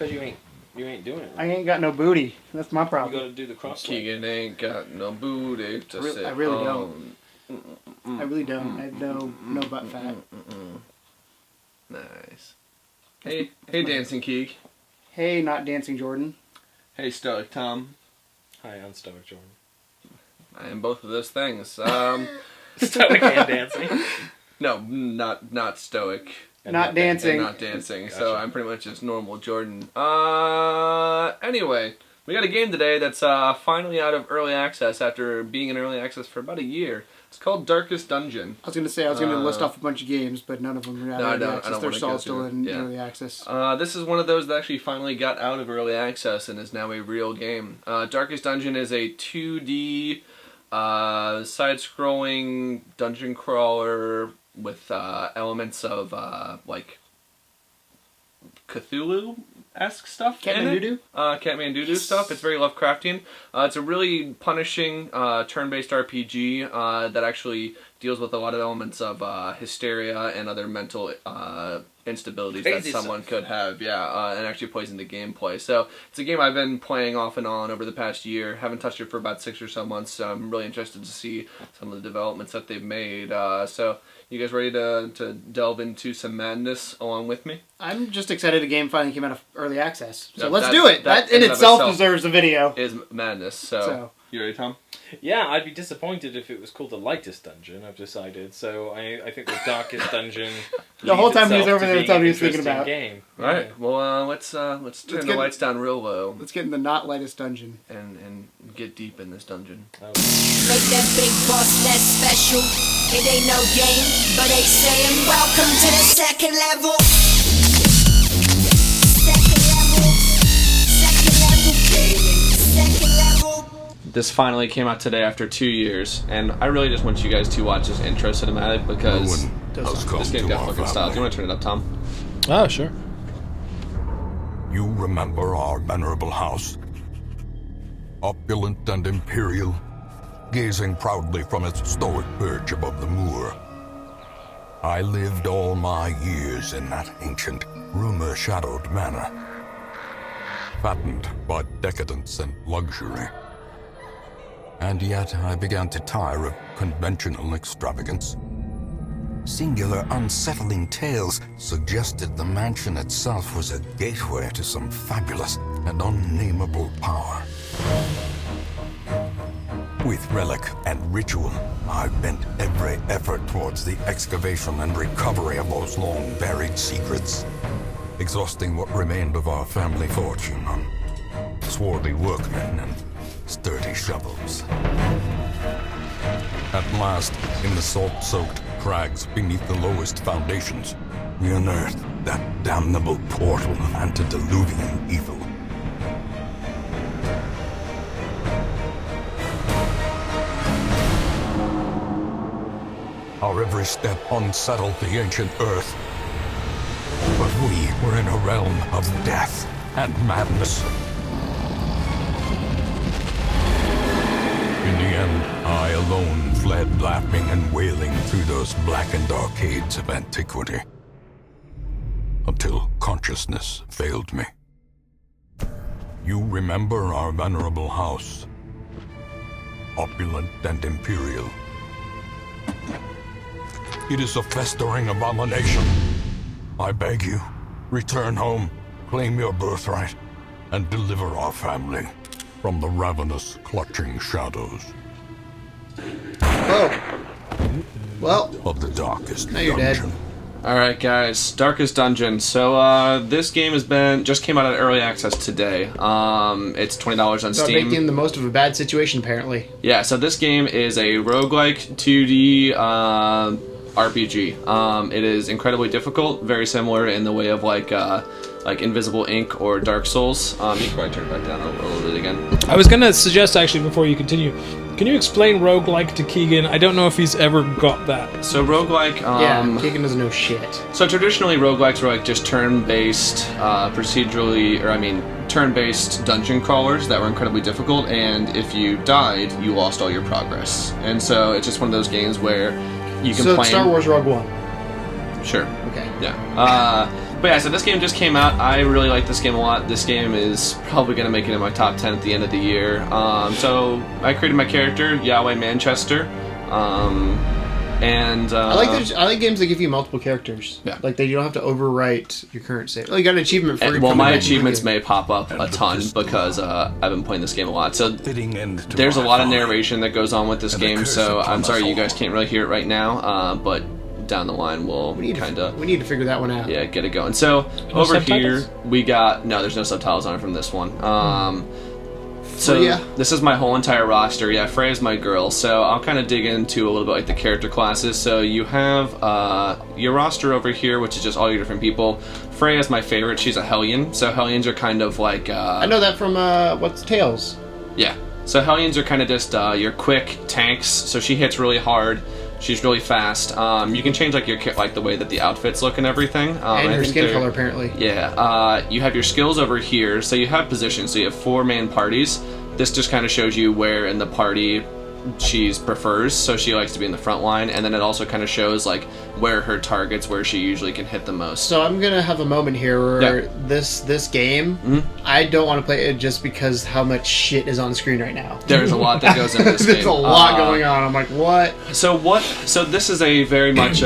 Because you ain't doing it. I ain't got no booty. That's my problem. You gotta do the cross. Keegan ain't got no booty to sit I really on. don't. I really don't. I have no butt fat. Nice. Hey, Dancing Keeg. Hey, not Dancing Jordan. Hey, Stoic Tom. Hi, I'm Stoic Jordan. I am both of those things. Stoic and dancing? No, not Stoic. Not dancing. And not dancing. Gotcha. So I'm pretty much just normal Jordan. Anyway, we got a game today that's finally out of early access after being in early access for about a year. It's called Darkest Dungeon. I was going to list off a bunch of games, but none of them are out of early access. They're all still in early access. This is one of those that actually finally got out of early access and is now a real game. Darkest Dungeon is a 2D side-scrolling dungeon crawler with elements of like Cthulhu-esque stuff. Catman-Doo-Doo? Catman-Doo-Doo stuff. It's very Lovecraftian. It's a really punishing turn-based RPG that actually deals with a lot of elements of hysteria and other mental instabilities that someone could have. And actually plays into gameplay. So it's a game I've been playing off and on over the past year. Haven't touched it for about 6 or so months. So I'm really interested to see some of the developments that they've made. So you guys ready to delve into some madness along with me? I'm just excited the game finally came out of early access. So let's do it. That in itself deserves a video. Is madness. So you ready, Tom? Yeah, I'd be disappointed if it was called the lightest dungeon, I've decided. So I think the darkest dungeon the whole time he was over there telling me he was thinking about. Game. Right. Yeah. Well, let's turn the lights down real low. Let's get in the not lightest dungeon. And get deep in this dungeon. Make that big boss less special. It ain't no game, but they saying welcome to the second level. Second level. Second level gaming. Second level. This finally came out today after 2 years, and I really just want you guys to watch this intro cinematic because this game got fucking style. Do you want to turn it up, Tom? Oh, sure. You remember our venerable house? Opulent and imperial, gazing proudly from its stoic perch above the moor. I lived all my years in that ancient, rumor-shadowed manor, fattened by decadence and luxury. And yet I began to tire of conventional extravagance. Singular, unsettling tales suggested the mansion itself was a gateway to some fabulous and unnameable power. With relic and ritual, I bent every effort towards the excavation and recovery of those long-buried secrets, exhausting what remained of our family fortune on swarthy workmen and sturdy shovels. At last, in the salt-soaked crags beneath the lowest foundations, we unearthed that damnable portal antediluvian evil. Our every step unsettled the ancient earth. But we were in a realm of death and madness. In the end, I alone fled laughing and wailing through those blackened arcades of antiquity, until consciousness failed me. You remember our venerable house, opulent and imperial. It is a festering abomination. I beg you, return home, claim your birthright, and deliver our family from the ravenous, clutching shadows. Oh. Well. Of the darkest now you're dungeon. Dead. Alright guys, Darkest Dungeon. So this game just came out at early access today. It's $20 on Steam. Making the most of a bad situation apparently. Yeah, so this game is a roguelike 2D RPG. It is incredibly difficult, very similar in the way of like Invisible Ink or Dark Souls. You can probably turn it back down a little bit again. I was going to suggest, actually, before you continue, can you explain roguelike to Keegan? I don't know if he's ever got that. So roguelike... yeah, Keegan doesn't know shit. So traditionally, roguelikes are like just turn-based, turn-based dungeon crawlers that were incredibly difficult, and if you died, you lost all your progress. And so it's just one of those games where you can play... So Star Wars Rogue One. Sure. Okay. Yeah. But yeah, so this game just came out. I really like this game a lot. This game is probably going to make it in my top 10 at the end of the year. So I created my character, Yahweh Manchester. I like games that give you multiple characters. Yeah. Like you don't have to overwrite your current save. Oh, you got an achievement for well, my achievements may pop up a ton because I've been playing this game a lot. So there's a lot of narration that goes on with this game. So I'm sorry you guys can't really hear it right now. But down the line we'll kind of we need to figure that one out. Yeah, get it going. So over here we got there's no subtitles on it from this one. So this is my whole entire roster. Yeah, Freya's my girl. So I'll kind of dig into a little bit like the character classes. So you have your roster over here, which is just all your different people. Freya's my favorite. She's a Hellion. So Hellions are kind of like I know that from what's Tales. Yeah. So Hellions are kind of just your quick tanks. So she hits really hard. She's really fast. You can change like your the way that the outfits look and everything. And her skin color apparently. Yeah. You have your skills over here. So you have positions. So you have 4-man parties. This just kind of shows you where in the party she prefers. So she likes to be in the front line, and then it also kind of shows like where her targets, where she usually can hit the most. So I'm gonna have a moment here where this game, I don't want to play it just because how much shit is on the screen right now. There's a lot that goes into this game. There's a lot going on. I'm like, what? So this is a very much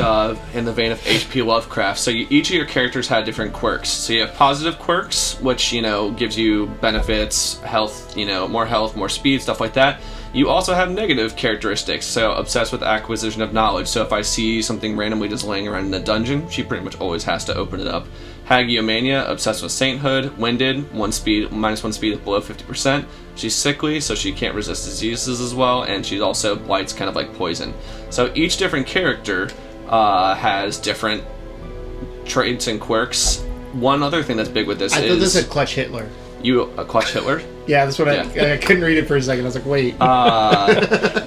in the vein of H.P. Lovecraft. So each of your characters had different quirks. So you have positive quirks, which gives you benefits, health, more health, more speed, stuff like that. You also have negative characteristics, so obsessed with acquisition of knowledge. So if I see something randomly just laying around in the dungeon, she pretty much always has to open it up. Hagiomania, obsessed with sainthood. Winded, minus 1 speed below 50%. She's sickly, so she can't resist diseases as well, and she's also Blight's kind of like poison. So each different character has different traits and quirks. One other thing that's big with this I thought this said Clutch Hitler. Clutch Hitler? Yeah, that's what I couldn't read it for a second. I was like, wait.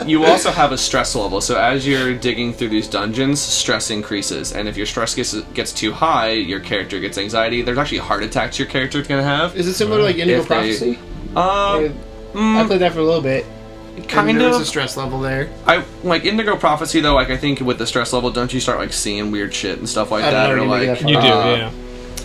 You also have a stress level. So as you're digging through these dungeons, stress increases. And if your stress gets too high, your character gets anxiety. There's actually heart attacks your character's going to have. Is it similar to like Indigo Prophecy? I played that for a little bit. Kind of. There's a stress level there. I like Indigo Prophecy though. Like I think with the stress level, don't you start like seeing weird shit and stuff like that? Or like you do, yeah.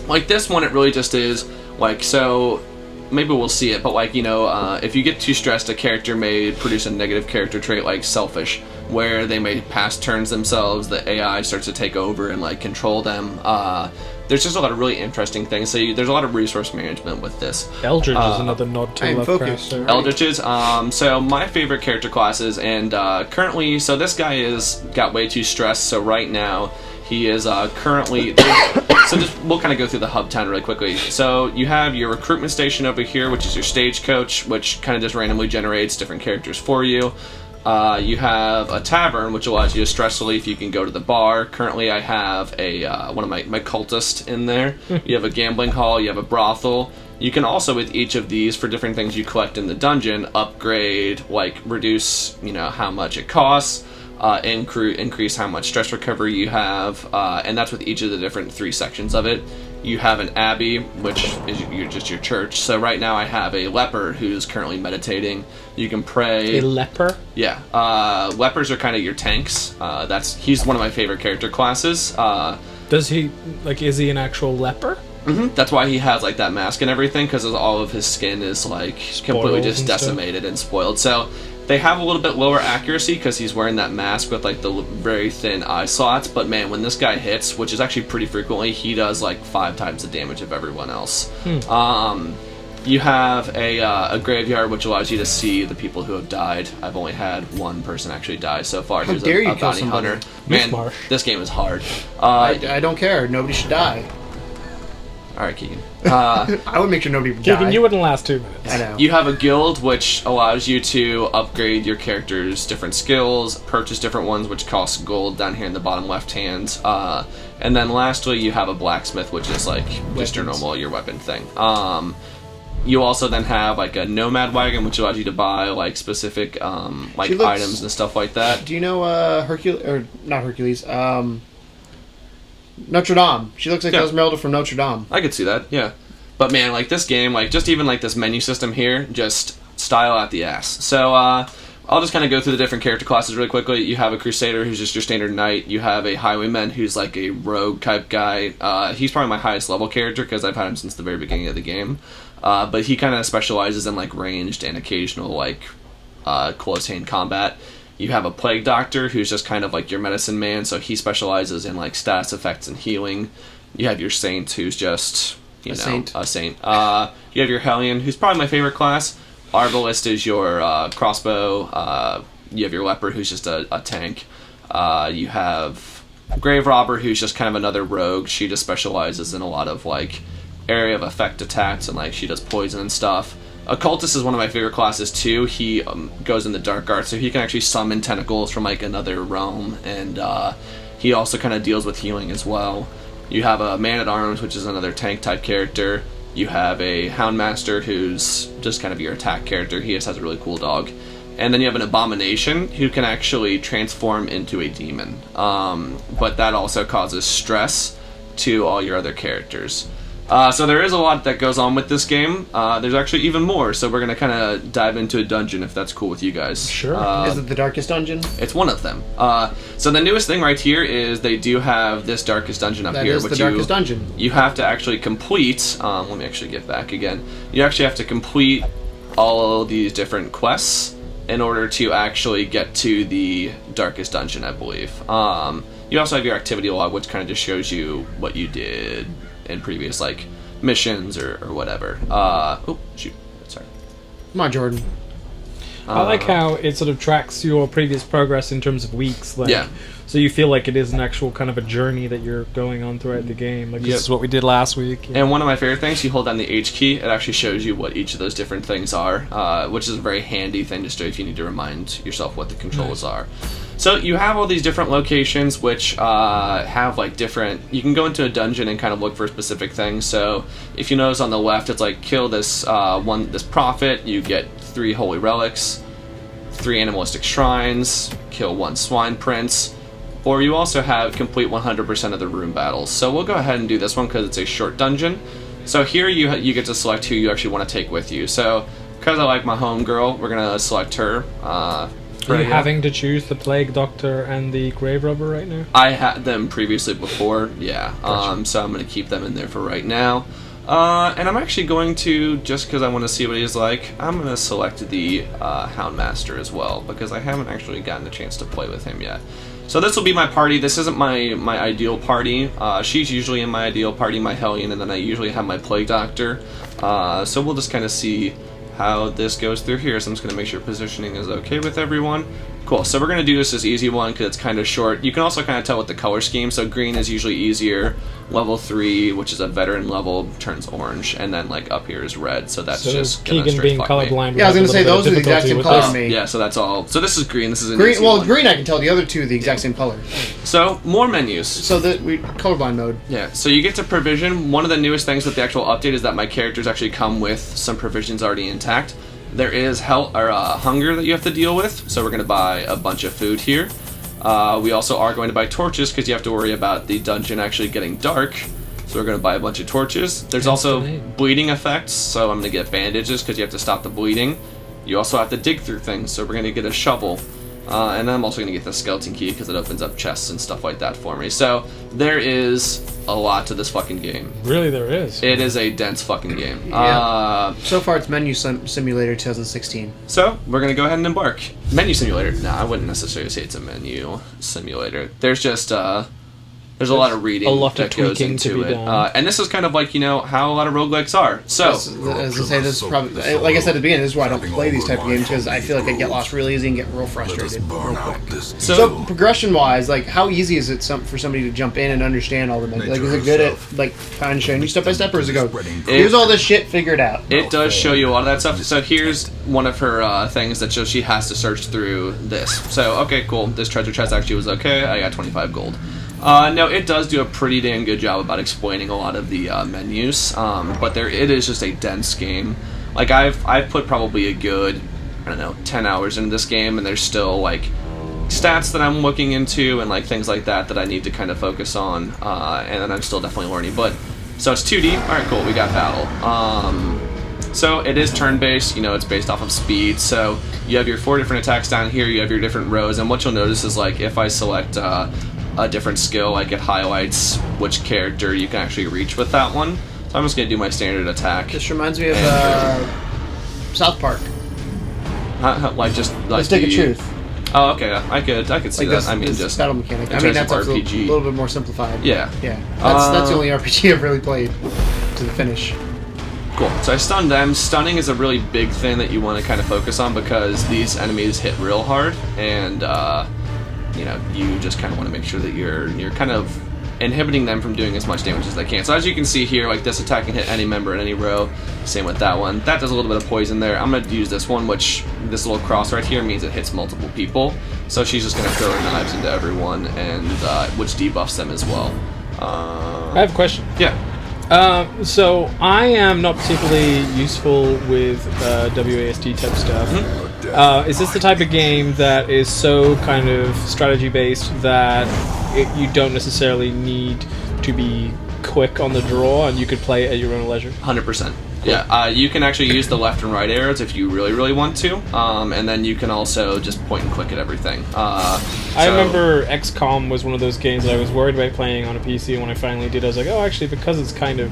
Like this one, it really just is like so. Maybe we'll see it, but like if you get too stressed, a character may produce a negative character trait like selfish, where they may pass turns themselves. The AI starts to take over and like control them. There's just a lot of really interesting things. So there's a lot of resource management with this. Eldritch is another nod to Lovecraft. Eldritches. So my favorite character classes, and currently, so this guy got way too stressed. So right now, he is currently. We'll kind of go through the hub town really quickly. So you have your recruitment station over here, which is your stagecoach, which kind of just randomly generates different characters for you. You have a tavern, which allows you to stress relief. You can go to the bar. Currently, I have one of my cultists in there. You have a gambling hall. You have a brothel. You can also, with each of these, for different things you collect in the dungeon, upgrade, like reduce, how much it costs. Increase how much stress recovery you have, and that's with each of the different 3 sections of it. You have an abbey, which is just your church. So right now I have a leper who's currently meditating. You can pray. A leper? Yeah. Lepers are kind of your tanks. He's one of my favorite character classes. Is he an actual leper? Mm-hmm. That's why he has like that mask and everything, because all of his skin is like completely just decimated and spoiled. So they have a little bit lower accuracy because he's wearing that mask with like the very thin eye slots. But man, when this guy hits, which is actually pretty frequently, he does like 5 times the damage of everyone else. You have a graveyard, which allows you to see the people who have died. I've only had one person actually die so far. How dare you kill bounty hunter. Man, this game is hard. I don't care. Nobody should die. All right, Keegan. I would make sure nobody would die. Keegan, you wouldn't last 2 minutes. I know. You have a guild, which allows you to upgrade your character's different skills, purchase different ones, which cost gold down here in the bottom left hand. And then lastly, you have a blacksmith, which is like just your weapon thing. You also then have like a nomad wagon, which allows you to buy like specific items and stuff like that. Do you know not Hercules? Notre Dame. She looks like Esmeralda from Notre Dame. I could see that, yeah. But man, like this game, like just even like this menu system here, just style out the ass. So I'll just kind of go through the different character classes really quickly. You have a Crusader, who's just your standard knight. You have a Highwayman, who's like a rogue type guy. He's probably my highest level character because I've had him since the very beginning of the game. But he kind of specializes in like ranged and occasional like close hand combat. You have a Plague Doctor, who's just kind of like your medicine man, so he specializes in like status effects and healing. You have your Saint, who's just a saint. You have your Hellion, who's probably my favorite class. Arbalist is your crossbow. You have your Leper, who's just a tank. You have Grave Robber, who's just kind of another rogue. She just specializes in a lot of like area of effect attacks, and like she does poison and stuff. Occultist is one of my favorite classes too. He goes in the dark arts, so he can actually summon tentacles from like another realm, and he also kind of deals with healing as well. You have a Man-at-Arms, which is another tank type character. You have a Houndmaster, who's just kind of your attack character. He just has a really cool dog. And then you have an Abomination, who can actually transform into a demon. But that also causes stress to all your other characters. So there is a lot that goes on with this game. There's actually even more, so we're going to kind of dive into a dungeon if that's cool with you guys. Sure. Is it the Darkest Dungeon? It's one of them. So the newest thing right here is they do have this Darkest Dungeon up here. That is the Darkest Dungeon. You have to actually complete... let me actually get back again. You actually have to complete all of these different quests in order to actually get to the Darkest Dungeon, I believe. You also have your activity log, which kind of just shows you what you did in previous like missions or whatever. Oh shoot, sorry. Come on, Jordan. I like how it sort of tracks your previous progress in terms of weeks. Like, yeah. So you feel like it is an actual kind of a journey that you're going on throughout the game. Like this is what we did last week. And one of my favorite things, you hold down the H key, it actually shows you what each of those different things are, which is a very handy thing just if you need to remind yourself what the controls are. So you have all these different locations which have like different... You can go into a dungeon and kind of look for specific things. So if you notice on the left, it's like kill this this prophet, you get 3 holy relics, 3 animalistic shrines, kill 1 swine prince, or you also have complete 100% of the room battles. So we'll go ahead and do this one because it's a short dungeon. So here you get to select who you actually want to take with you. So because I like my homegirl, we're going to select her. Are you having to choose the Plague Doctor and the Grave Robber right now? I had them previously before, yeah. Gotcha. So I'm going to keep them in there for right now. And I'm actually going to, just because I want to see what he's like, I'm going to select the Houndmaster as well, because I haven't actually gotten a chance to play with him yet. So this will be my party. This isn't my ideal party. She's usually in my ideal party, my Hellion, and then I usually have my Plague Doctor. So we'll just kind of see how this goes through here. So I'm just going to make sure positioning is okay with everyone. Cool, so we're going to do this as easy one because it's kind of short. You can also kind of tell with the color scheme. So green is usually easier. Level 3, which is a veteran level, turns orange. And then like up here is red. So that's just Keegan being colorblind. Yeah, I was going to say those are the exact same color to me. Yeah, so that's all. So this is green. This is an green. easy Well, one. green I can tell. The other two are the exact same color. So more menus. So that we colorblind mode. Yeah, so you get to provision. One of the newest things with the actual update is that my characters actually come with some provisions already intact. There is hunger that you have to deal with, so we're going to buy a bunch of food here. We also are going to buy torches because you have to worry about the dungeon actually getting dark. So we're going to buy a bunch of torches. There's also bleeding effects, so I'm going to get bandages because you have to stop the bleeding. You also have to dig through things, so we're going to get a shovel. And I'm also going to get the skeleton key because it opens up chests and stuff like that for me. So there is a lot to this fucking game. Really, there is. It is a dense fucking game. Yeah. So far, it's Menu Simulator 2016. So we're going to go ahead and embark. Menu Simulator. No, I wouldn't necessarily say it's a menu simulator. There's just... There's a lot of reading that goes into it. And this is kind of like, how a lot of roguelikes are. So, as I say, this is probably, like I said at the beginning, this is why I don't play these type of games, because I feel like I get lost real easy and get real frustrated real quick. So progression-wise, like, how easy is it for somebody to jump in and understand all the menus? Like, is it good at, like, kind of showing you step-by-step, or does it go, here's all this shit, figure it out? It does show you a lot of that stuff. So here's one of her things that shows she has to search through this. So, okay, cool. This treasure chest actually was okay. I got 25 gold. No, it does do a pretty damn good job about explaining a lot of the menus, but it is just a dense game. Like, I've put probably a good, 10 hours into this game, and there's still, like, stats that I'm looking into and, like, things like that I need to kind of focus on, and then I'm still definitely learning. But, so it's 2D. Alright, cool, we got battle. So it is turn-based, it's based off of speed. So you have your 4 different attacks down here, you have your different rows, and what you'll notice is like if I select a different skill, like it highlights which character you can actually reach with that one. So I'm just going to do my standard attack. This reminds me of South Park. Like Stick of Truth. Oh, okay. I could see Like that. this Just battle mechanic. in terms That's of a RPG. little bit more simplified. Yeah. Yeah. That's the only RPG I've really played to the finish. Cool. So I stunned them. Stunning is a really big thing that you want to kind of focus on because these enemies hit real hard, and you just kind of want to make sure that you're kind of inhibiting them from doing as much damage as they can. So as you can see here, like this attack can hit any member in any row. Same with that one. That does a little bit of poison there. I'm going to use this one, which this little cross right here means it hits multiple people. So she's just going to throw her knives into everyone, and which debuffs them as well. I have a question. Yeah. So I am not particularly useful with WASD type stuff. Mm-hmm. Is this the type of game that is so kind of strategy based that you don't necessarily need to be quick on the draw and you could play at your own leisure? 100%. Yeah, you can actually use the left and right arrows if you really, really want to, and then you can also just point and click at everything. I remember XCOM was one of those games that I was worried about playing on a PC, and when I finally did, I was like, oh, actually, because it's kind of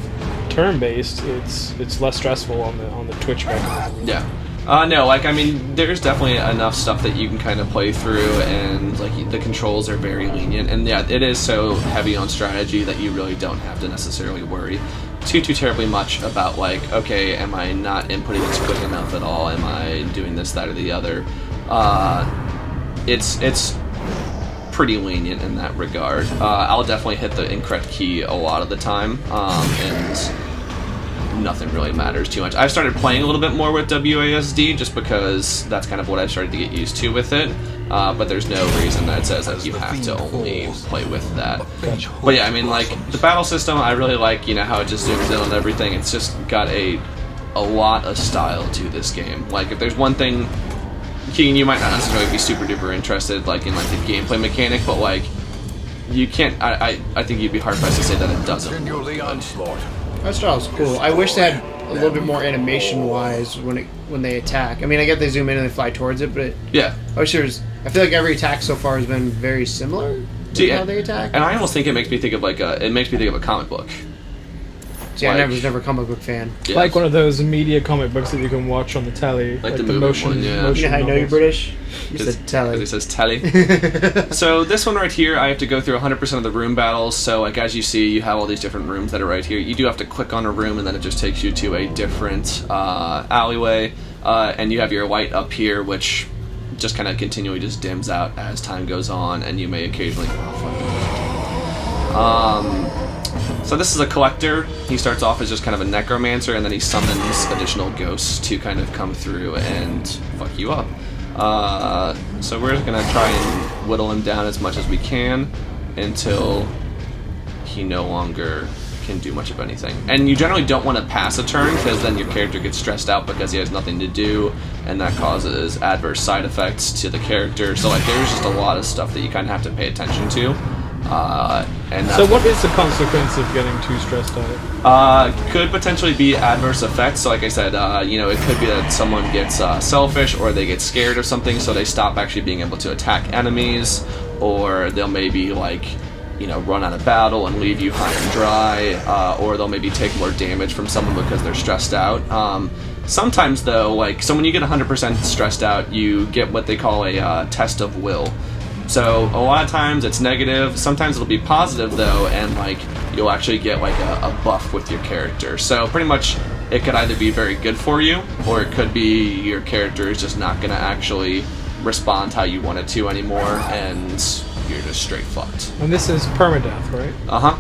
turn-based, it's less stressful on the Twitch mechanism. Yeah. No, there's definitely enough stuff that you can kind of play through, and like the controls are very lenient, and yeah, it is so heavy on strategy that you really don't have to necessarily worry too terribly much about like, okay, am I not inputting this quick enough at all? Am I doing this, that, or the other? It's pretty lenient in that regard. I'll definitely hit the incorrect key a lot of the time, and nothing really matters too much. I've started playing a little bit more with WASD just because that's kind of what I've started to get used to with it. But there's no reason that says that you have to only play with that. But yeah, like the battle system, I really like, how it just zooms in on everything. It's just got a lot of style to this game. Like if there's one thing, Keegan, you might not necessarily be super duper interested like in like the gameplay mechanic, but like you can't. I think you'd be hard pressed to say that it doesn't. That style is cool. I wish they had a little bit more animation-wise when they attack. I get they zoom in and they fly towards it, but yeah. I feel like every attack so far has been very similar to how they attack. And I almost think it makes me think of a comic book. See, I was never a comic book fan. Yeah. Like one of those media comic books that you can watch on the telly. Like the motion one, yeah. You know how I know you're British? You said telly. Because it says telly. So this one right here, I have to go through 100% of the room battles. So like as you see, you have all these different rooms that are right here. You do have to click on a room, and then it just takes you to a different alleyway. And you have your light up here, which just kind of continually just dims out as time goes on, and you may occasionally... So this is a collector. He starts off as just kind of a necromancer, and then he summons additional ghosts to kind of come through and fuck you up. So we're just gonna try and whittle him down as much as we can until he no longer can do much of anything. And you generally don't want to pass a turn, because then your character gets stressed out because he has nothing to do, and that causes adverse side effects to the character. So like there's just a lot of stuff that you kind of have to pay attention to. And so what is the consequence of getting too stressed out? Could potentially be adverse effects. So like I said, it could be that someone gets selfish, or they get scared of something, so they stop actually being able to attack enemies, or they'll maybe run out of battle and leave you high and dry, or they'll maybe take more damage from someone because they're stressed out. Sometimes though, so when you get 100% stressed out, you get what they call a test of will. So a lot of times it's negative, sometimes it'll be positive though, and you'll actually get a buff with your character. So pretty much it could either be very good for you, or it could be your character is just not going to actually respond how you want it to anymore, and you're just straight fucked. And this is permadeath, right? Uh-huh.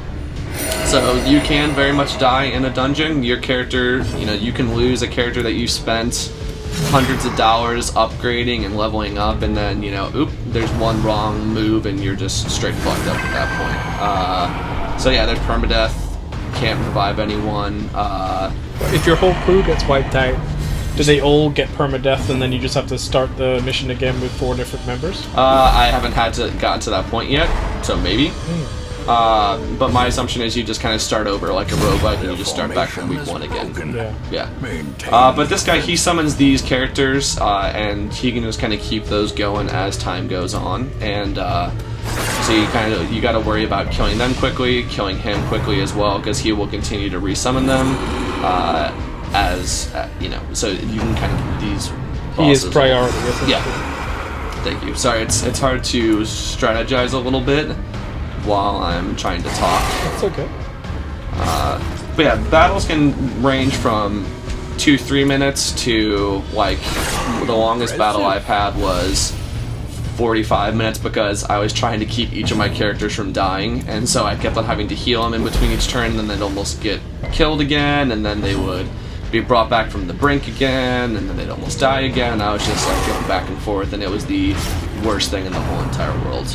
So you can very much die in a dungeon. Your character, you can lose a character that you spent hundreds of dollars upgrading and leveling up, and then there's one wrong move and you're just straight fucked up at that point. So yeah, there's permadeath. Can't revive anyone. If your whole crew gets wiped out, do they all get permadeath, and then you just have to start the mission again with 4 different members? I haven't gotten to that point yet, so maybe. But my assumption is you just kind of start over like a roguelike and you just start back from week 1 again. Yeah. But this guy, he summons these characters, and he can just kind of keep those going as time goes on. And so you got to worry about killing them quickly, killing him quickly as well, because he will continue to resummon them. So you can kind of these. He is priority. Yeah. Thank you. Sorry, it's hard to strategize a little bit while I'm trying to talk. That's okay. But yeah, battles can range from 2-3 minutes to like the longest battle I've had was 45 minutes because I was trying to keep each of my characters from dying, and so I kept on having to heal them in between each turn, and then they'd almost get killed again, and then they would be brought back from the brink again, and then they'd almost die again, and I was just like going back and forth, and it was the worst thing in the whole entire world.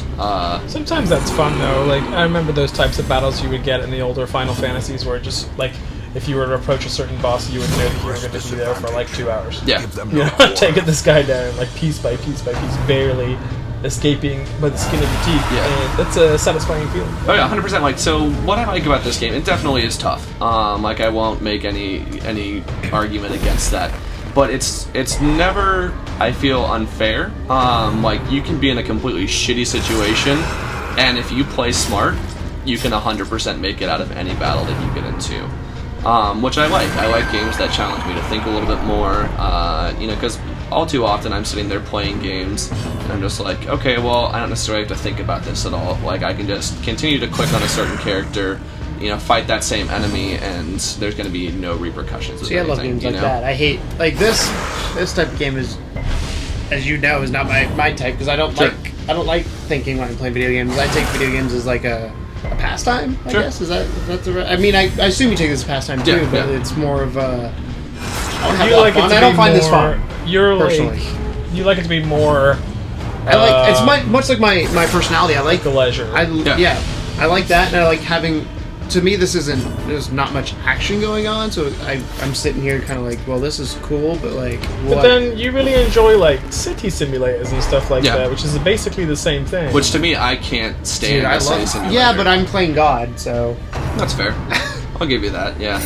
Sometimes that's fun though. Like I remember those types of battles you would get in the older Final Fantasies where just like if you were to approach a certain boss, you would know that you were going to be there for like 2 hours. Yeah. You know, taking this guy down like piece by piece by piece, barely escaping by the skin of your teeth. Yeah. And that's a satisfying feeling. Oh yeah, 100%. Like, so what I like about this game, it definitely is tough. Like I won't make any argument against that. But it's never, I feel, unfair. Like you can be in a completely shitty situation, and if you play smart, you can 100% make it out of any battle that you get into. Which I like. I like games that challenge me to think a little bit more, because all too often I'm sitting there playing games, and I'm just like, okay, well, I don't necessarily have to think about this at all. Like, I can just continue to click on a certain character, fight that same enemy, and there's going to be no repercussions. See, I love games like that. I hate, like, this type of game is, as you know, is not my type, because I don't like thinking when I'm playing video games. I take video games as like a pastime, I guess. Is that the right? I mean, I assume you take this as a pastime too, but it's more of a. I don't find this fun. You're personally. like, you like it to be more. I like it's much like my personality. I like the leisure. I like that, and I like having. To me, there's not much action going on, so I'm sitting here kind of like, well, this is cool, but like, what? But then you really enjoy like city simulators and stuff like that, which is basically the same thing. Which to me, I can't stand a city simulator. Yeah, but I'm playing God, so that's fair. I'll give you that. Yeah.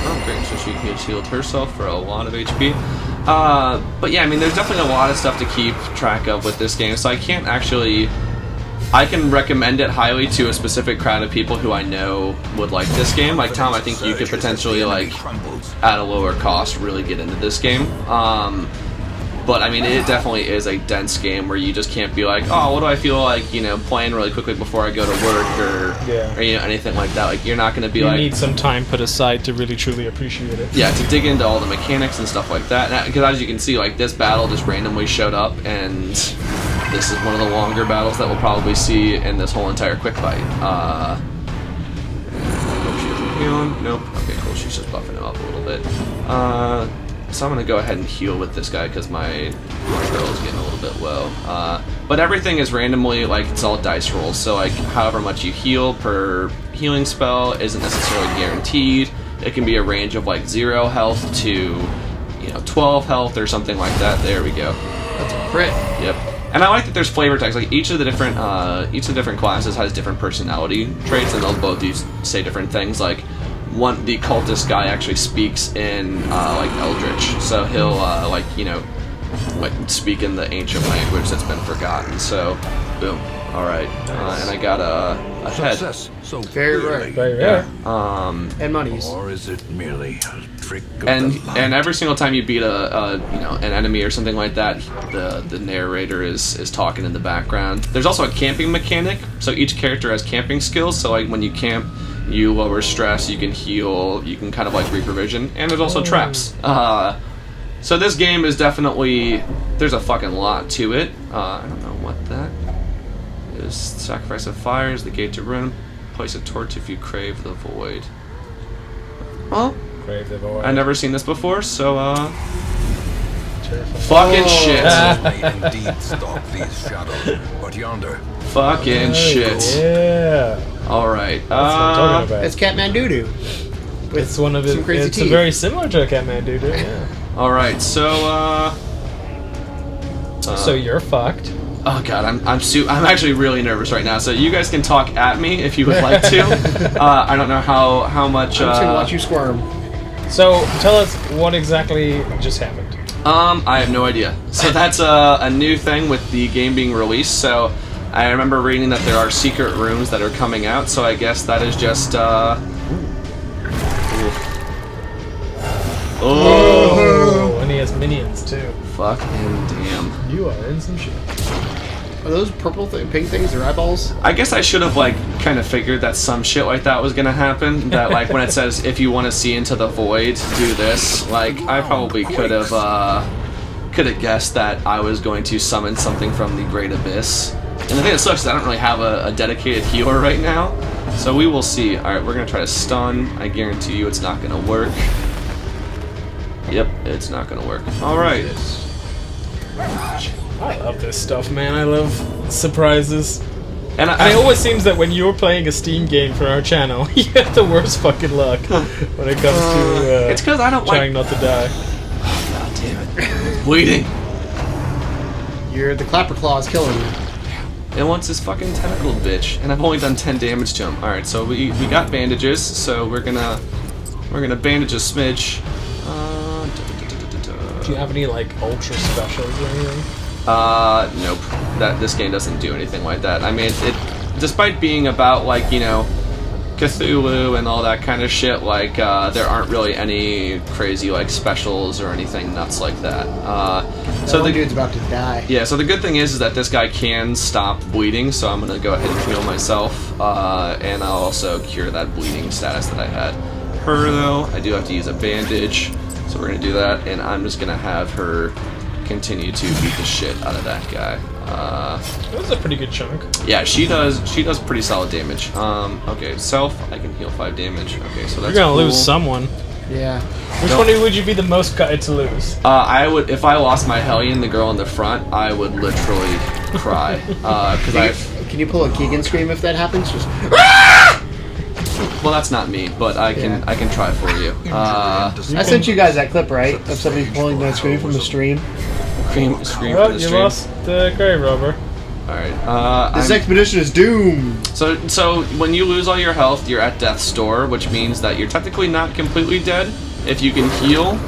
Oh, great! So she healed herself for a lot of HP. But yeah, I mean, there's definitely a lot of stuff to keep track of with this game, so I can recommend it highly to a specific crowd of people who I know would like this game. Like Tom, I think you could potentially, like, at a lower cost, really get into this game. But I mean, it definitely is a dense game where you just can't be like, oh, what do I feel like, playing really quickly before I go to work or anything like that. Like, you're not going to be you need some time put aside to really truly appreciate it. Yeah, to dig into all the mechanics and stuff like that. Because as you can see, like, this battle just randomly showed up, and this is one of the longer battles that we'll probably see in this whole entire quick fight. Hope she isn't healing. Nope. Okay, cool. She's just buffing him up a little bit. So I'm going to go ahead and heal with this guy because my control is getting a little bit low. But everything is randomly, like, it's all dice rolls. So, like, however much you heal per healing spell isn't necessarily guaranteed. It can be a range of, like, 0 health to, 12 health or something like that. There we go. That's a crit. Yep. And I like that there's flavor text. Like, each of the different classes has different personality traits, and they'll both say different things. Like, the cultist guy actually speaks in like Eldritch, so he'll speak in the ancient language that's been forgotten. So, boom. All right, and I got a head. So very rare. Very rare. And monies. Or is it merely a trick of and every single time you beat an enemy or something like that, the narrator is talking in the background. There's also a camping mechanic, so each character has camping skills. So like when you camp, you lower stress, you can heal, you can kind of like reprovision, and there's also traps. So this game is definitely, there's a fucking lot to it. I don't know what that is. Sacrifice of fire is the gate to ruin. Place a torch if you crave the void. Well, Crave the void. I've never seen this before, so fucking shit. Indeed stalk these shadows, but yonder. Fucking shit. Yeah. Alright. That's what I'm talking about. It's Catman Doo-Doo. It's one of some crazy it's teeth. very similar to a Catman Doo-Doo, yeah. Alright, so so you're fucked. Oh god, I'm actually really nervous right now. So you guys can talk at me if you would like to. I don't know how much. I'm just gonna watch you squirm. So tell us what exactly just happened. I have no idea. So that's a new thing with the game being released. So I remember reading that there are secret rooms that are coming out. So I guess that is just. Oh, and he has minions too. Fucking damn. You are in some shit. Are those purple pink things? Their eyeballs? I guess I should have like kind of figured that some shit like that was gonna happen. That like when it says if you want to see into the void, do this. Like I probably could have guessed that I was going to summon something from the Great Abyss. And the thing that sucks is I don't really have a dedicated healer right now. So we will see. All right, we're gonna try to stun. I guarantee you it's not gonna work. Yep, it's not gonna work. All right. I love this stuff, man. I love surprises. And it always seems that when you're playing a Steam game for our channel, you have the worst fucking luck when it comes to it's because I don't trying not to die. God damn it. Bleeding. The clapper claw is killing you. It wants this fucking tentacled bitch, and I've only done 10 damage to him. Alright, so we got bandages, so we're gonna bandage a smidge. Do you have any like ultra specials or anything? Nope. This game doesn't do anything like that. I mean, it despite being about like, you know, Cthulhu and all that kind of shit, like there aren't really any crazy like specials or anything nuts like that. So the dude's about to die. Yeah, so the good thing is that this guy can stop bleeding, so I'm gonna go ahead and heal myself, and I'll also cure that bleeding status that I had. Her though, I do have to use a bandage, so we're gonna do that, and I'm just gonna have her continue to beat the shit out of that guy. That was a pretty good chunk. Yeah, she does pretty solid damage. Okay, self, I can heal 5 damage. Okay, so that's You're gonna cool. lose someone. Yeah. Which one would you be the most guy to lose? I would, if I lost my Hellion, the girl in the front, I would literally cry. Can you pull a Keegan scream if that happens? Just well, that's not me, but I can try for you. I sent you guys that clip, right? Of somebody pulling that scream from the stream. Scream Oh, from the you stream. lost the grave robber. Alright, This expedition is doomed! So when you lose all your health, you're at death's door, which means that you're technically not completely dead. If you can heal,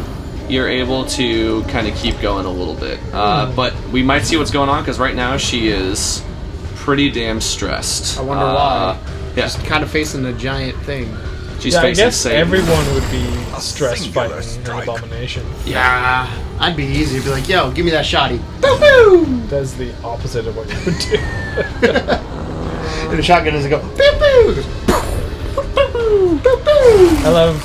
you're able to kind of keep going a little bit. But we might see what's going on, because right now she is pretty damn stressed. I wonder why. Yeah. Just kind of facing a giant thing. She's Yeah, I facing guess Satan. everyone would be stressed fighting an abomination. Yeah. I'd be easy. I'd be like, yo, give me that shotty. Boo boo! That's the opposite of what you would do. And the shotgun doesn't go, boo boo! It goes, boo boo! Boo boo! I love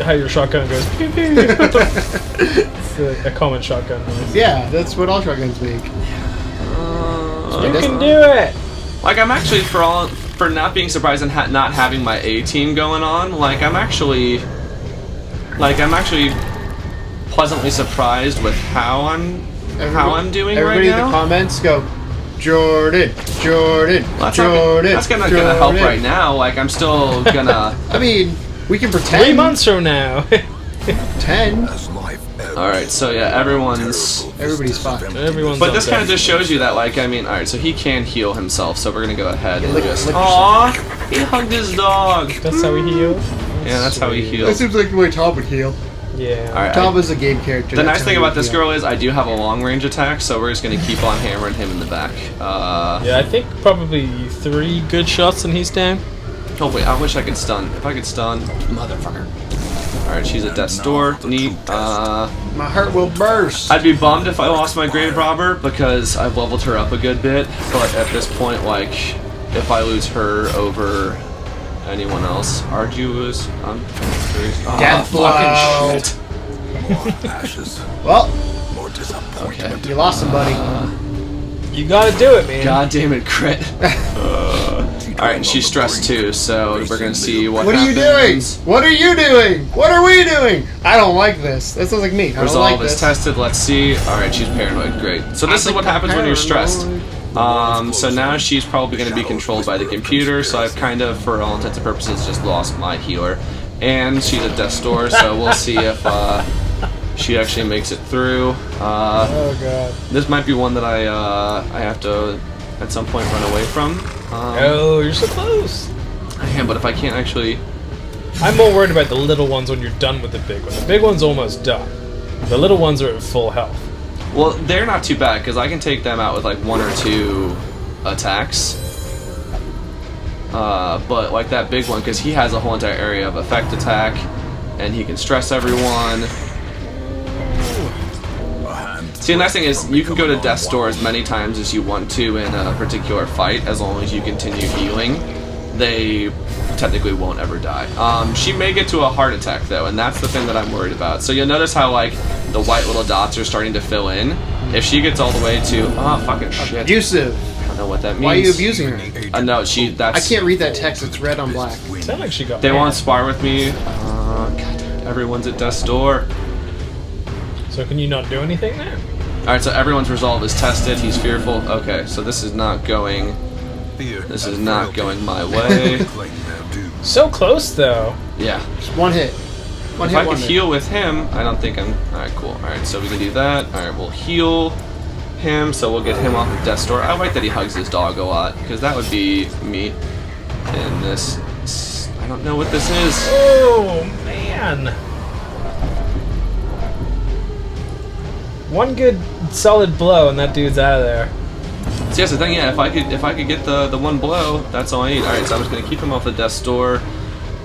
how your shotgun goes pew pew. It's a common shotgun noise. Yeah, that's what all shotguns make. You can do it! Like, I'm actually, for not being surprised and not having my A team going on, like, I'm actually pleasantly surprised with how I'm doing right Everybody now. in the comments go, Jordan, Well, Jordan. that's gonna help right now. Like, I'm still gonna. I mean, we can pretend. 3 months from now. 10. Alright, so yeah, everybody's fucked. Everyone's But on this kind of death. just shows you that, like, I mean, alright, so he can heal himself, so we're gonna go ahead and just. lick Aww, he hugged his dog. That's how he heals? Yeah, that's how he That heals. seems like the way Tom would heal. Yeah. Alright, Tom is a game character. the that's nice how thing he about would this heal. girl is I do have a long range attack, so we're just gonna keep on hammering him in the back. Yeah, I think probably 3 good shots and he's down. Hopefully, I wish I could stun. If I could stun, motherfucker. Alright, she's at death's door. Neat. My heart will burst. I'd be bummed if I lost my grave robber because I've leveled her up a good bit, but at this point, like, if I lose her over anyone else, Arduous, I'm curious. Death blow. Fucking shit. Well, More disappointment. you lost somebody. You gotta do it, man. God damn it, crit. Alright, and she's stressed too, so we're gonna see what What are you doing? happens. What are you doing? What are we doing? I don't like this. That sounds like me. I don't Resolve like is this. tested, let's see. Alright, she's paranoid, great. So this is what happens when you're stressed. So now she's probably going to be controlled by the computer, so I've kind of, for all intents and purposes, just lost my healer. And she's at death's door, so we'll see if She actually makes it through. Oh god. This might be one that I have to at some point run away from. Oh, you're so close. I am, but if I can't actually... I'm more worried about the little ones when you're done with the big one. The big one's almost done. The little ones are at full health. Well, they're not too bad, because I can take them out with like 1 or 2 attacks. But like that big one, because he has a whole entire area of effect attack, and he can stress everyone. See, the nice thing is, you can go to Death's Door as many times as you want to in a particular fight, as long as you continue healing. They technically won't ever die. She may get to a heart attack, though, and that's the thing that I'm worried about. So you'll notice how, like, the white little dots are starting to fill in. If she gets all the way to... Oh, fucking shit. Abusive. I don't know what that means. Why are you abusing her? No, that's... I can't read that text. It's red on black. Sound like she got They mad. won't spar with me. God, everyone's at Death's Door. So can you not do anything there? Alright, so everyone's resolve is tested. He's fearful. Okay, so this is not going... This is not going my way. So close, though. Yeah. Just one hit. If I could heal with him, I don't think I'm... Alright, cool. Alright, so we can do that. Alright, we'll heal him, so we'll get him off of Death's Door. I like that he hugs his dog a lot, because that would be me in this... I don't know what this is. Oh, man. One good solid blow and that dude's out of there. So yes, the thing, yeah, if I could get the one blow, that's all I need. Alright, so I'm just gonna keep him off the Death's Door.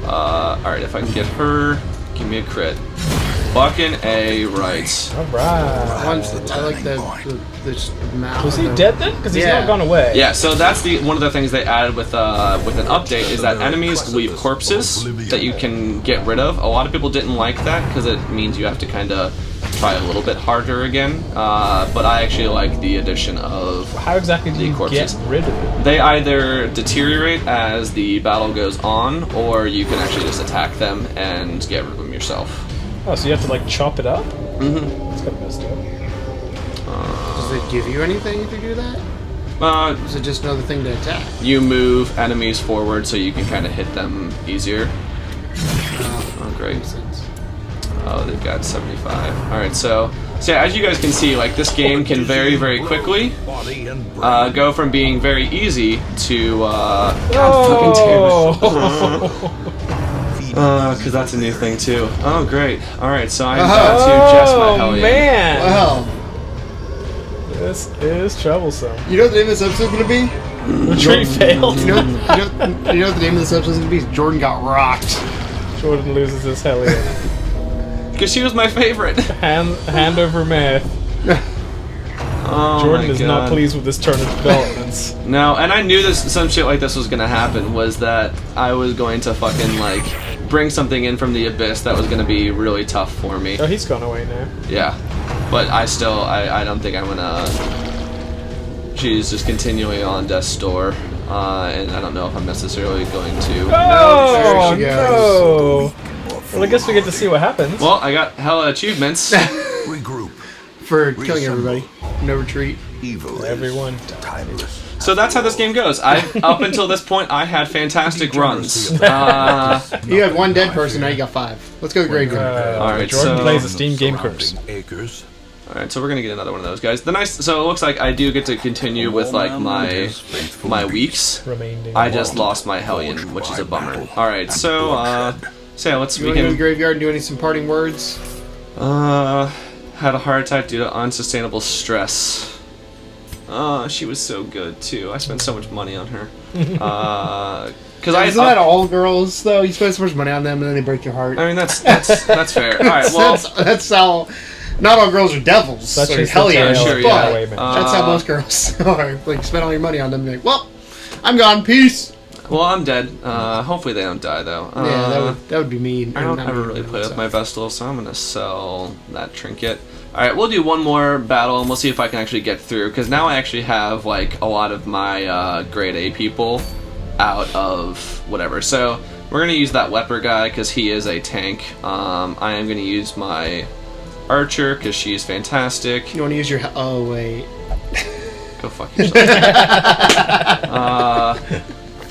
Alright, if I can get her, give me a crit. Fucking A, right. Alright. I like the mouth. Was he dead then? Because he's not gone away. Yeah, so that's one of the things they added with an update is that enemies leave corpses that you can get rid of. A lot of people didn't like that because it means you have to kind of try a little bit harder again. But I actually like the addition of How exactly do you corpses. get rid of it? They either deteriorate as the battle goes on, or you can actually just attack them and get rid of them yourself. Oh, so you have to like chop it up? Mm-hmm. That's kind of messed up. Does it give you anything if you do that? Is it just another thing to attack? You move enemies forward so you can kind of hit them easier. Oh, great. Makes sense. Oh, they've got 75. Alright, so yeah, as you guys can see, like, this game can very, very quickly go from being very easy to, God fucking damn it. Because that's a new thing, too. Oh, great. Alright, so I'm about to Jess my hell yeah. Man! Wow. This is troublesome. You know what the name of this episode's gonna be? Retreat failed. You know what the name of this episode's gonna be? Jordan got rocked. Jordan loses his Hellion. Because she was my favorite. Hand over mouth. Oh, Jordan my is God. not pleased with this turn of developments. No, and I knew some shit like this was gonna happen, was that I was going to fucking, like, bring something in from the abyss that was gonna be really tough for me. Oh, he's gone away now. Yeah. But I don't think I'm gonna... She's just continuing on Death's Door, and I don't know if I'm necessarily going to... Oh, there she no! Well, I guess we get to see what happens. Well, I got hella achievements. Regroup. For killing everybody. No retreat. Evil Everyone is timeless. So that's how this game goes. Up until this point, I had fantastic runs. You had one dead person, now you got 5. Let's go to the graveyard. Alright, Jordan so... plays a Steam Game Curse. Surrounding acres. Alright, so we're gonna get another one of those guys. So it looks like I do get to continue with, like, my weeks. Remaining. I just lost my Hellion, which is a bummer. Alright, so yeah, You want to go to the graveyard and do some parting words? Had a heart attack due to unsustainable stress. She was so good too. I spent so much money on her. Isn't that all girls though? You spend so much money on them and then they break your heart. I mean that's fair. All right, well that's how. Not all girls are devils. That's or just hellions, the sure, but yeah. that's how most girls are. Like, spend all your money on them and be like, well, I'm gone, peace. Well, I'm dead. Hopefully they don't die though. Yeah, that would be mean. I don't Not ever mean, really play so. with my Vestal, so I'm gonna sell that trinket. Alright, we'll do one more battle and we'll see if I can actually get through, because now I actually have, like, a lot of my grade A people out of whatever. So, we're gonna use that Leper guy, because he is a tank. I am gonna use my Archer, because she's fantastic. You want to use your... Oh, wait. Go fuck yourself.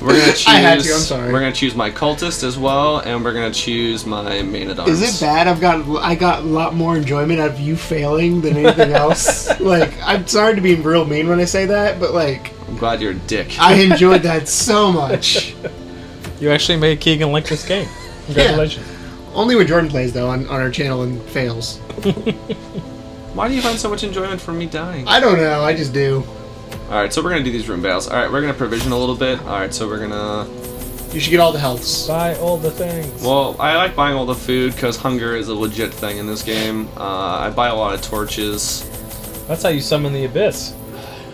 We're gonna choose. I had to. I'm sorry. We're gonna choose my cultist as well, and we're gonna choose my main at arms. Is it bad? I got a lot more enjoyment out of you failing than anything else. Like, I'm sorry to be real mean when I say that, but like, I'm glad you're a dick. I enjoyed that so much. You actually made Keegan like this game. Congratulations. Yeah. Only when Jordan plays though on our channel and fails. Why do you find so much enjoyment from me dying? I don't know. I just do. Alright, so we're gonna do these room battles. Alright, we're gonna provision a little bit. Alright, so we're gonna... You should get all the healths. Buy all the things. Well, I like buying all the food because hunger is a legit thing in this game. I buy a lot of torches. That's how you summon the abyss.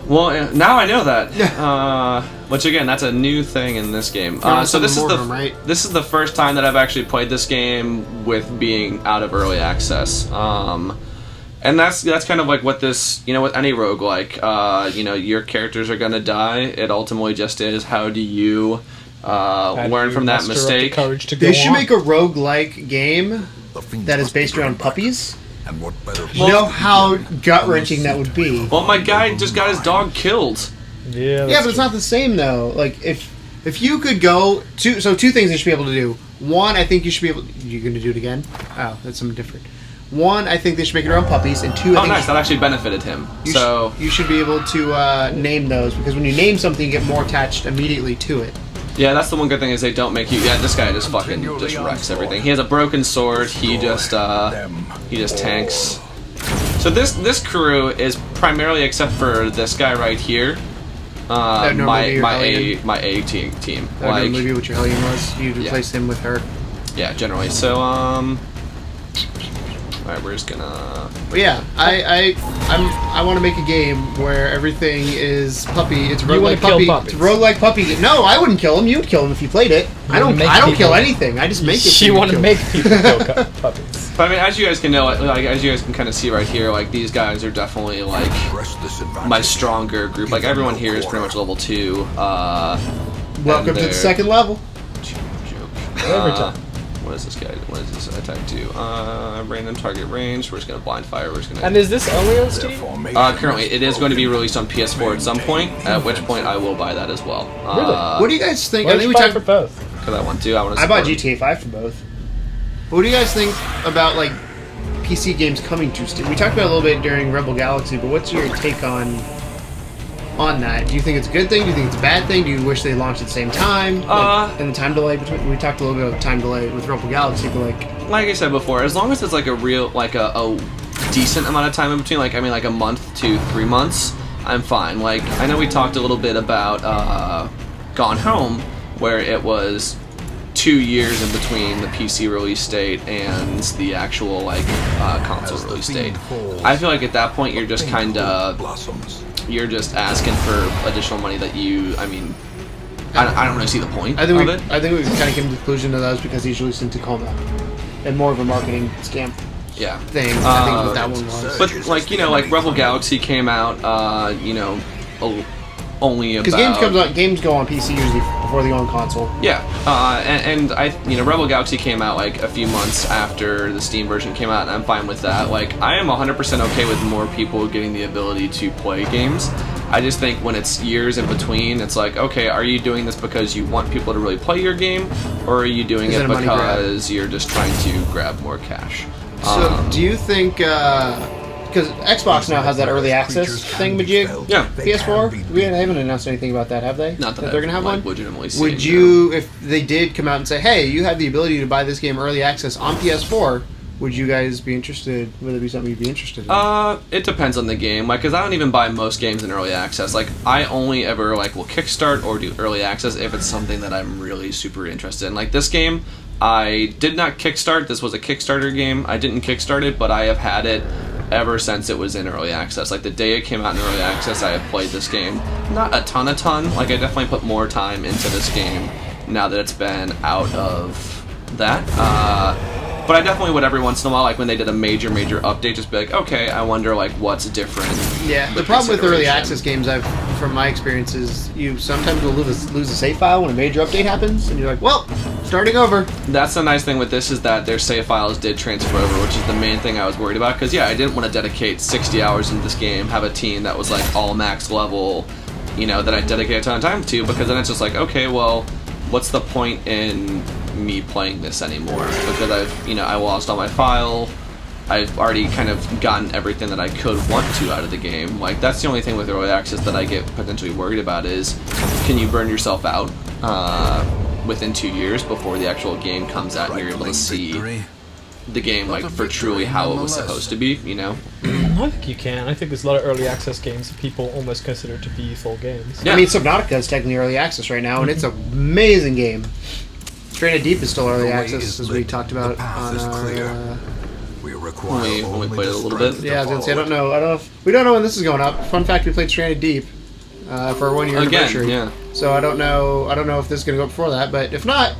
Well, now I know that. Which again, that's a new thing in this game. So this is the first time that I've actually played this game with being out of early access. And that's kind of like what this, with any roguelike, your characters are gonna die. It ultimately just is, how do you learn from that mistake? They should make a roguelike game that is based around puppies. And what better You know how gut-wrenching that would be. Well, my guy just got his dog killed. Yeah, Yeah, but it's not the same though. Like if you could go two things you should be able to do. One, I think you should be able. You're going to do it again? Oh, that's something different. One, I think they should make it around puppies, and two, I think nice! That actually benefited him. You should be able to name those, because when you name something, you get more attached immediately to it. Yeah, that's the one good thing is they don't make you. Yeah, this guy just fucking just wrecks everything. He has a broken sword. He just tanks. So this crew is primarily, except for this guy right here, my A team. Like maybe what your Hellion was. You replaced him with her. Yeah, generally. So alright, we're just gonna. Well, yeah, I want to make a game where everything is puppy. It's roguelike puppy. It's roguelike puppy. No, I wouldn't kill him. You'd kill him if you played it. I don't kill anything. I just make it. You want to make people kill puppies. But I mean, as you guys can know, like as you guys can kind of see right here, like these guys are definitely like my stronger group. Like everyone here is pretty much level 2. Welcome to the second level. Every time. What is this guy? What is this attack do? Random target range. We're just gonna blind fire. We're just gonna. And is this only on Steam? Currently, it is going to be released on PS4 at some point. At which point, I will buy that as well. Really? What do you guys think? I think we talked for both. Because I want to. I bought GTA 5 for both. What do you guys think about like PC games coming to Steam? We talked about it a little bit during Rebel Galaxy, but what's your take on that? Do you think it's a good thing? Do you think it's a bad thing? Do you wish they launched at the same time? And the time delay between. We talked a little bit about time delay with Rebel Galaxy, but like I said before, as long as it's like a real, like a decent amount of time in between, like a month to 3 months, I'm fine. Like I know we talked a little bit about Gone Home, where it was 2 years in between the PC release date and the actual console release date. I feel like at that point you're just kind of asking for additional money that I don't really see the point of it. I think we kind of came to the conclusion that was because he's released in Tacoma and more of a marketing scam. Yeah. Thing. I think what that one was. But like Rebel Galaxy came out, only about because games go on PC usually before they go on console. Yeah, and Rebel Galaxy came out like a few months after the Steam version came out, and I'm fine with that. Like I am 100% okay with more people getting the ability to play games. I just think when it's years in between, it's like, okay, are you doing this because you want people to really play your game, or are you doing it because you're just trying to grab more cash? So do you think? Because Xbox now has that early access thing, majig. Yeah. PS4, they haven't announced anything about that, have they? Not that they're gonna have one. Legitimately would you, if they did come out and say, "Hey, you have the ability to buy this game early access on PS4," would you guys be interested? Would it be something you'd be interested in? It depends on the game. Because I don't even buy most games in early access. Like, I only ever will kickstart or do early access if it's something that I'm really super interested in. Like this game, I did not kickstart. This was a Kickstarter game. I didn't kickstart it, but I have had it ever since it was in early access. Like the day it came out in early access, I have played this game. Not a ton. Like I definitely put more time into this game now that it's been out of that. But I definitely would every once in a while, like when they did a major update, just be like, okay, I wonder what's different. Yeah, the problem with early access games, from my experience, is you sometimes will lose a save file when a major update happens, and you're like, well, starting over. That's the nice thing with this, is that their save files did transfer over, which is the main thing I was worried about, because I didn't want to dedicate 60 hours into this game, have a team that was all max level, you know, that I dedicate a ton of time to, because then it's just like, okay, well, what's the point in me playing this anymore? Because I lost all my file. I've already kind of gotten everything that I could want to out of the game. Like, that's the only thing with early access that I get potentially worried about is, can you burn yourself out within 2 years before the actual game comes out and you're able to see the game like for truly how it was supposed to be, you know? I think you can. I think there's a lot of early access games that people almost consider to be full games. Yeah. I mean, Subnautica is technically early access right now, and it's an amazing game. Stranded Deep is still early access, as we talked about on when we played it a little bit. Yeah, I was gonna say, we don't know when this is going up. Fun fact: we played Stranded Deep for our 1 year anniversary. Yeah. So I don't know if this is gonna go up before that, but if not,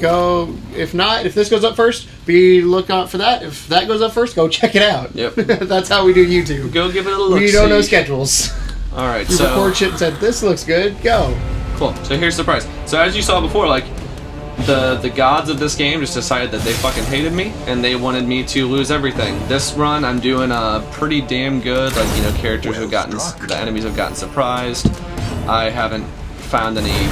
go. If not, if this goes up first, be looking out for that. If that goes up first, go check it out. Yep. That's how we do YouTube. Go give it a look. We don't know schedules. All right. You record shit and said this looks good. Go. Cool. So here's the price. So as you saw before, like the gods of this game just decided that they fucking hated me and they wanted me to lose everything. This run, I'm doing pretty damn good. Like, you know, the enemies have gotten surprised. I haven't found any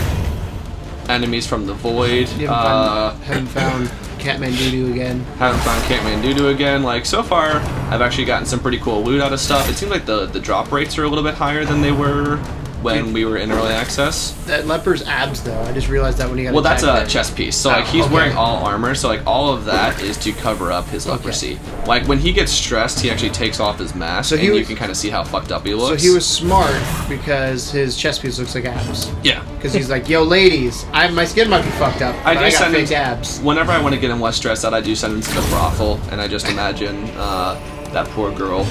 enemies from the void. You haven't found Catman Doodoo again. Haven't found Catman Doodoo again. Like, so far, I've actually gotten some pretty cool loot out of stuff. It seems like the drop rates are a little bit higher than they were when we were in early access. That leper's abs, though. I just realized that when he got that's a there. chest piece. So, like, he's wearing all armor, so, like, all of that is to cover up his leprosy. Like, when he gets stressed, he actually takes off his mask, and you can kind of see how fucked up he looks. So he was smart because his chest piece looks like abs. Yeah. Because he's like, yo, ladies, my skin might be fucked up, but I got fake abs. Whenever I want to get him less stressed out, I do send him to the brothel, and I just imagine that poor girl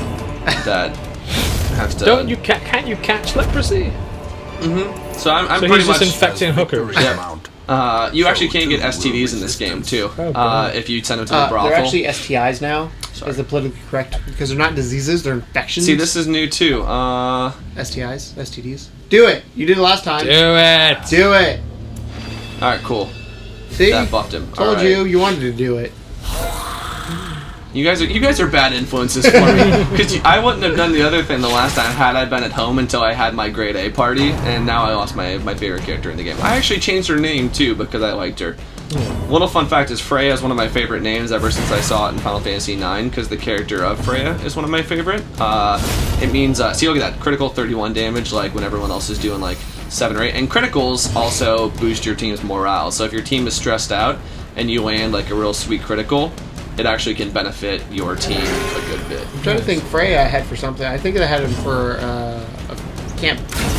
that has to... Can't you catch leprosy? Mm-hmm. So I'm so pretty he's just much infecting hookers. Yeah. You actually can get STDs in this game too. If you send them to the brothel. They're actually STIs now. Sorry. Is the politically correct? Because they're not diseases; they're infections. See, this is new too. STIs, STDs. Do it. You did it last time. Do it. Do it. All right, cool. See, that buffed him. Told you wanted to do it. You guys are bad influences for me. Because I wouldn't have done the other thing the last time had I been at home until I had my grade A party, and now I lost my favorite character in the game. I actually changed her name too because I liked her. Little fun fact is Freya is one of my favorite names ever since I saw it in Final Fantasy IX because the character of Freya is one of my favorite. It means, see, look at that, critical 31 damage like when everyone else is doing like 7 or 8. And criticals also boost your team's morale. So if your team is stressed out and you land like a real sweet critical, it actually can benefit your team a good bit. I'm trying to think Freya I had for something. I think I had him for a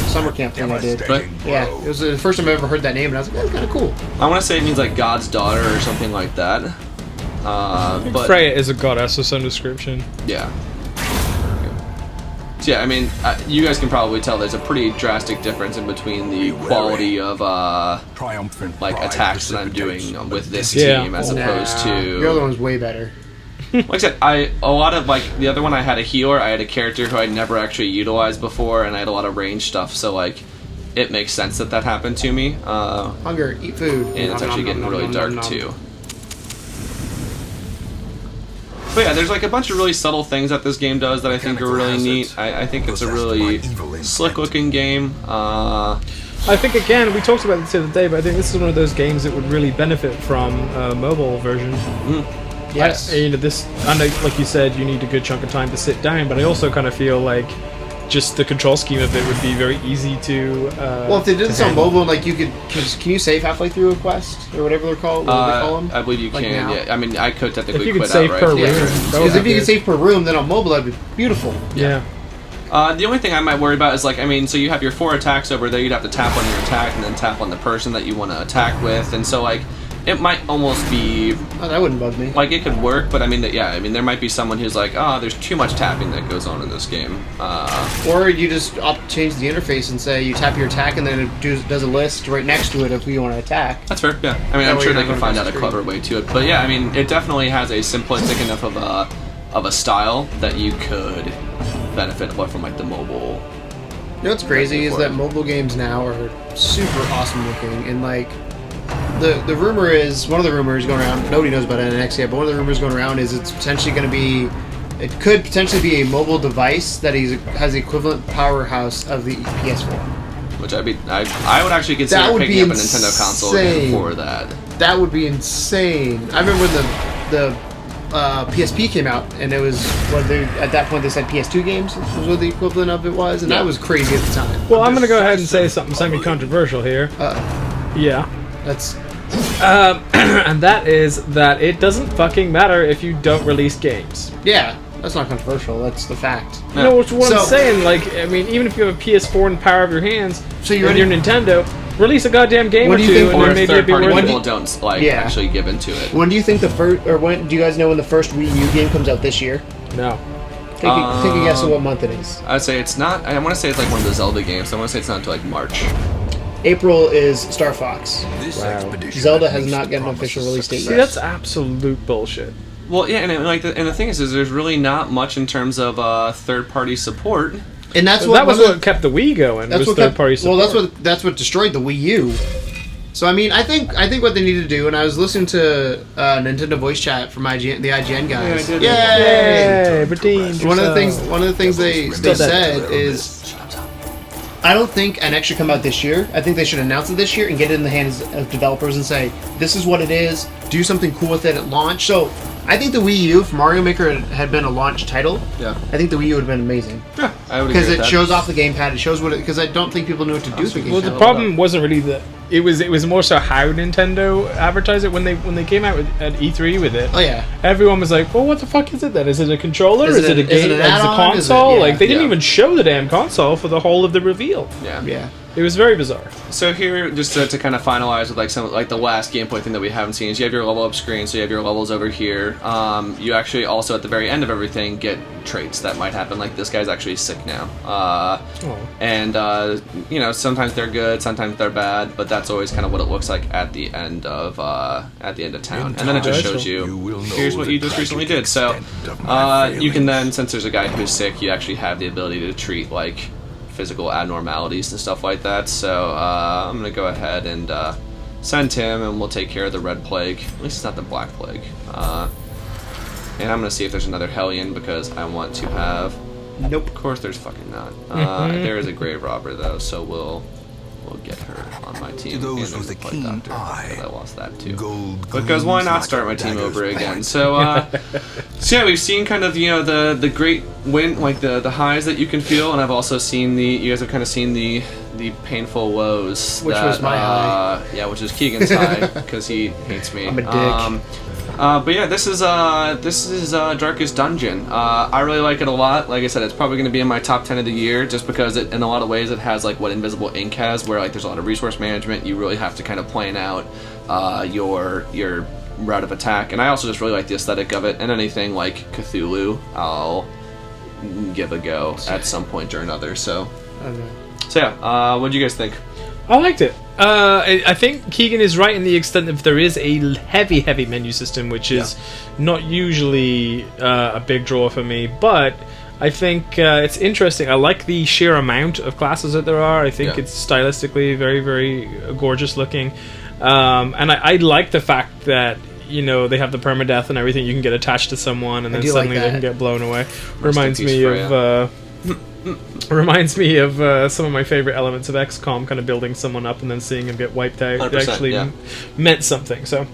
summer camp thing I did. Right? Yeah, it was the first time I ever heard that name, and I was like, that's kind of cool. I want to say it means like God's daughter or something like that. But Freya is a goddess of some description. Yeah. So yeah, I mean, you guys can probably tell there's a pretty drastic difference in between the quality of like attacks that I'm doing with this team as opposed to the other one's way better. Like I said, a lot of like the other one I had a healer, I had a character who I'd never actually utilized before, and I had a lot of range stuff, so like it makes sense that happened to me. Hunger, eat food, and it's actually getting really dark too. But yeah, there's like a bunch of really subtle things that this game does that I think are really neat. I think it's a really slick-looking game. I think, again, we talked about this the other day, but I think this is one of those games that would really benefit from a mobile version. Yes. I know, like you said, you need a good chunk of time to sit down, but I also kind of feel like just the control scheme of it would be very easy to well, if they did this on mobile, like you could, can you save halfway through a quest or whatever they're called? What do they call them? I believe you like can. now? Yeah, I mean, I could technically if you quit could save out, per right? room, because if you could save per room, then on mobile that'd be beautiful. Yeah. The only thing I might worry about is like, I mean, so you have your 4 attacks over there. You'd have to tap on your attack and then tap on the person that you want to attack with, and so like. It might almost be... Oh, that wouldn't bug me. Like, it could work, but I mean, there might be someone who's like, oh, there's too much tapping that goes on in this game. Or you just change the interface and say you tap your attack and then it does a list right next to it if you want to attack. That's fair, yeah. I mean, I'm sure they can find out a clever way to it. But yeah, I mean, it definitely has a simplistic enough of a style that you could benefit from, like, the mobile... You know what's crazy is that mobile games now are super awesome looking, and like... The rumor is, one of the rumors going around, nobody knows about NX yet, but one of the rumors going around is it's potentially going to be It could potentially be a mobile device that has the equivalent powerhouse of the PS4. Which I would actually consider picking up a Nintendo console again for that. That would be insane. I remember when the PSP came out, and it was at that point they said PS2 games was what the equivalent of it was, and that was crazy at the time. Well, I'm going to go ahead and say something semi-controversial here. Yeah. That's and that is that it doesn't fucking matter if you don't release games. yeah. That's not controversial. That's the fact. You know what I'm saying? Like, I mean, even if you have a PS4 in the power of your hands, So you're and you're Nintendo, release a goddamn game What or do you two, think- and Or then if maybe it'd be third-party worth people it. don't Yeah. actually give into it. When do you think when do you guys know when the first Wii U game comes out this year? No. Take a guess of what month it is. I'd say it's not. I want to say it's like one of the Zelda games. I want to say it's not until like March. April is Star Fox. This Wow. expedition Zelda at has least not gotten an promises official release date success. See, that's absolute bullshit. Well, yeah, and the thing is there's really not much in terms of third-party support. And that's That was what kept the Wii going. That's was what third-party support. Well, that's what destroyed the Wii U. So I mean, I think what they need to do, and I was listening to Nintendo voice chat from the IGN guys. Yeah, I did. Yay! Yay, redeemed One of the yourself. things they said is, I don't think an extra come out this year. I think they should announce it this year and get it in the hands of developers and say, this is what it is. Do something cool with it at launch. So I think the Wii U, if Mario Maker had been a launch title, Yeah. I think the Wii U would have been amazing. Yeah, I would agree Because with it that. shows off the gamepad. It shows what it. Because I don't think people knew what to do with the gamepad. Well, the problem wasn't really that. It was more so how Nintendo advertised it when they came out at E3 with it. Oh yeah. Everyone was like, "Well, what the fuck is it then? Is it a controller? Is Is it it a game? an Is it a add-on? Is it- console?" yeah. Like they didn't Yeah. even show the damn console for the whole of the reveal. Yeah. Yeah. It was very bizarre. So here, just to kind of finalize with like some like the last gameplay thing that we haven't seen is you have your level up screen, so you have your levels over here. You actually also at the very end of everything get traits that might happen. Like this guy's actually sick now, and you know sometimes they're good, sometimes they're bad, but that's always kind of what it looks like at the end of town. And then it just shows You will know here's what the you just recently tragic did. So extent of my you can then, failings. since there's a guy who's sick, you actually have the ability to treat like physical abnormalities and stuff like that. So I'm gonna go ahead and send him, and we'll take care of the red plague. At least it's not the black plague. And I'm gonna see if there's another Hellion because I want to have. Nope. Of course, there's fucking not. There is a grave robber though, so we'll get her on my team. To those and with a there's keen doctor, eye, because I lost that too. Gold Because why gleams not like start a my team dagger's over again? point. So, so yeah, we've seen kind of the great win, like the highs that you can feel, and I've also seen you guys have kind of seen the painful woes. Which was my high. Yeah, which is Keegan's high because he hates me. I'm a dick. But yeah, this is Darkest Dungeon. I really like it a lot. Like I said, it's probably going to be in my top 10 of the year, just because in a lot of ways it has like what Invisible Ink has, where like there's a lot of resource management. You really have to kind of plan out your route of attack, and I also just really like the aesthetic of it. And anything like Cthulhu, I'll give a go at some point or another. So yeah, what do you guys think? I liked it. I think Keegan is right in the extent that there is a heavy menu system, which is not usually a big draw for me, but I think it's interesting. I like the sheer amount of classes that there are. I think it's stylistically very, very gorgeous looking. And I like the fact that, you know, they have the permadeath and everything. You can get attached to someone and then suddenly they can get blown away. Reminds me of some of my favorite elements of XCOM, kind of building someone up and then seeing him get wiped out. It actually meant something. So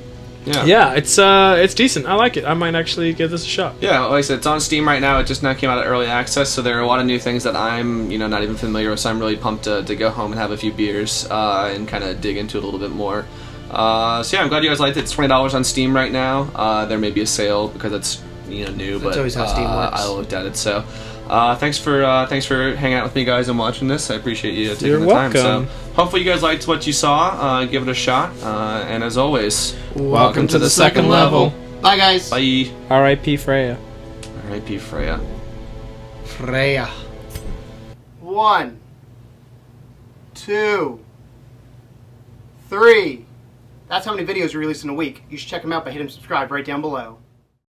yeah, it's decent. I like it. I might actually give this a shot. Yeah, like I said, it's on Steam right now. It just now came out at early access, so there are a lot of new things that I'm, not even familiar with. So I'm really pumped to go home and have a few beers and kind of dig into it a little bit more. So yeah, I'm glad you guys liked it. It's $20 on Steam right now. There may be a sale because it's new, but that's always how Steam works. I looked at it. So thanks for hanging out with me, guys, and watching this. I appreciate you taking You're the welcome. time. So hopefully you guys liked what you saw. Give it a shot. And as always, welcome to the second level. Bye, guys. Bye. R.I.P. Freya. R.I.P. Freya. Freya. 1, 2, 3. That's how many videos we release in a week. You should check them out by hitting subscribe right down below.